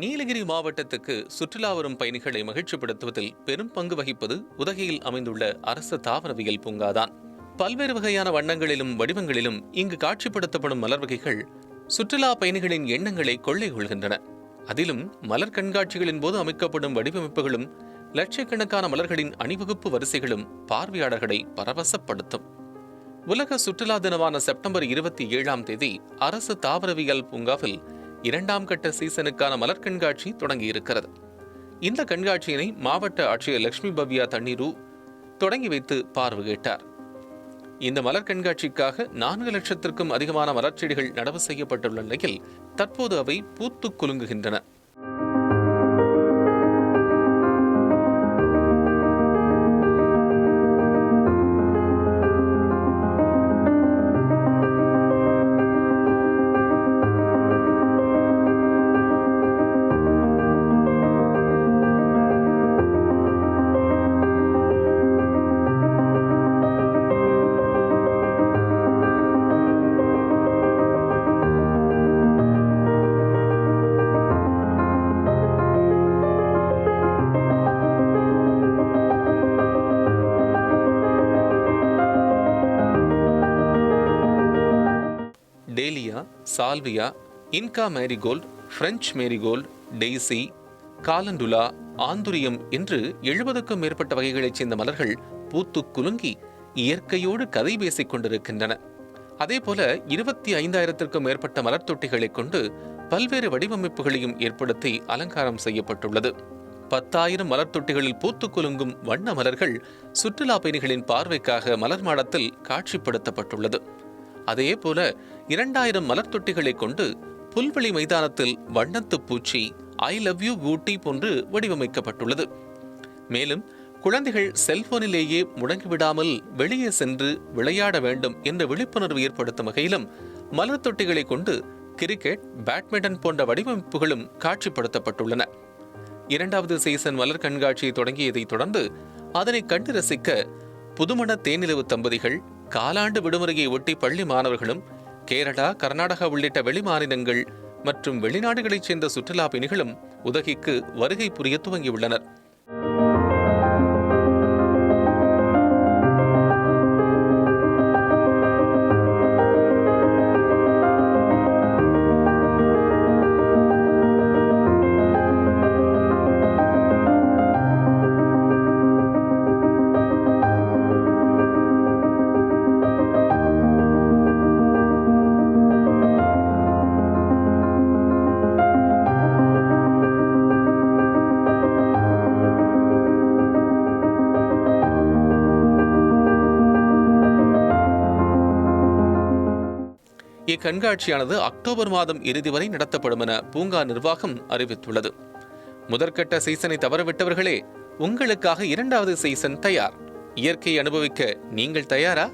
நீலகிரி மாவட்டத்துக்கு சுற்றுலா வரும் பயணிகளை மகிழ்ச்சிப்படுத்துவதில் பெரும் பங்கு வகிப்பது உதகையில் அமைந்துள்ள அரசு தாவரவியல் பூங்காதான். பல்வேறு வகையான வண்ணங்களிலும் வடிவங்களிலும் இங்கு காட்சிப்படுத்தப்படும் மலர் வகைகள் சுற்றுலா பயணிகளின் எண்ணங்களை கொள்ளை கொள்கின்றன. அதிலும் மலர் கண்காட்சிகளின் போது அமைக்கப்படும் வடிவமைப்புகளும் லட்சக்கணக்கான மலர்களின் அணிவகுப்பு வரிசைகளும் பார்வையாளர்களை பரவசப்படுத்தும். உலக சுற்றுலா தினமான செப்டம்பர் 27 அரசு தாவரவியல் பூங்காவில் 2ஆம் கட்ட சீசனுக்கான மலர் கண்காட்சி தொடங்கியிருக்கிறது. இந்த கண்காட்சியினை மாவட்ட ஆட்சியர் லட்சுமி பவ்யா தண்ணீரு தொடங்கி வைத்து பார்வையிட்டார். இந்த மலர் கண்காட்சிக்காக 4 லட்சத்திற்கும் அதிகமான மலர் செடிகள் நடவு செய்யப்பட்டுள்ள நிலையில் தற்போது அவை பூத்து குலுங்குகின்றன. Dahlia, salvia, Inca marigold, French marigold, daisy, calendula, anthurium என்று 70க்கும் மேற்பட்ட வகைகளைச் சேர்ந்த மலர்கள் பூத்து குலுங்கி இயற்கையோடு கதை பேசிக் கொண்டிருக்கின்றன. அதேபோல 25,000க்கும் மேற்பட்ட மலர் தொட்டிகளைக் கொண்டு பல்வேறு வடிவமைப்புகளையும் ஏற்படுத்தி அலங்காரம் செய்யப்பட்டுள்ளது. 10,000 மலர் தொட்டிகளில் பூத்து குலுங்கும் வண்ண மலர்கள் சுற்றுலா பயணிகளின் பார்வைக்காக மலர் மாடத்தில் காட்சிப்படுத்தப்பட்டுள்ளது. அதே போல 2,000 மலர் தொட்டிகளை கொண்டு புல்வெளி மைதானத்தில் வண்ணத்து பூச்சி, ஐ லவ் யூ ஊட்டி போன்று வடிவமைக்கப்பட்டுள்ளது. மேலும் குழந்தைகள் செல்போனிலேயே முடங்கிவிடாமல் வெளியே சென்று விளையாட வேண்டும் என்ற விழிப்புணர்வு ஏற்படுத்தும் வகையிலும் மலர் தொட்டிகளை கொண்டு கிரிக்கெட், பேட்மிண்டன் போன்ற வடிவமைப்புகளும் காட்சிப்படுத்தப்பட்டுள்ளன. 2வது சீசன் மலர் கண்காட்சி தொடங்கியதை தொடர்ந்து அதனை கண்டு ரசிக்க புதுமண தேனிலவு தம்பதிகள், காலாண்டு விடுமுறையை ஒட்டி பள்ளி மாணவர்களும், கேரளா, கர்நாடகா உள்ளிட்ட வெளிமாநிலங்கள் மற்றும் வெளிநாடுகளைச் சேர்ந்த சுற்றுலா பயணிகளும் உதகைக்கு வருகை புரிய துவங்கியுள்ளனர். இக்கண்காட்சியானது அக்டோபர் மாதம் இறுதி வரை நடத்தப்படும் என பூங்கா நிர்வாகம் அறிவித்துள்ளது. முதற்கட்ட சீசனை தவறவிட்டவர்களே, உங்களுக்காக 2வது சீசன் தயார். இயற்கையை அனுபவிக்க நீங்கள் தயாரா?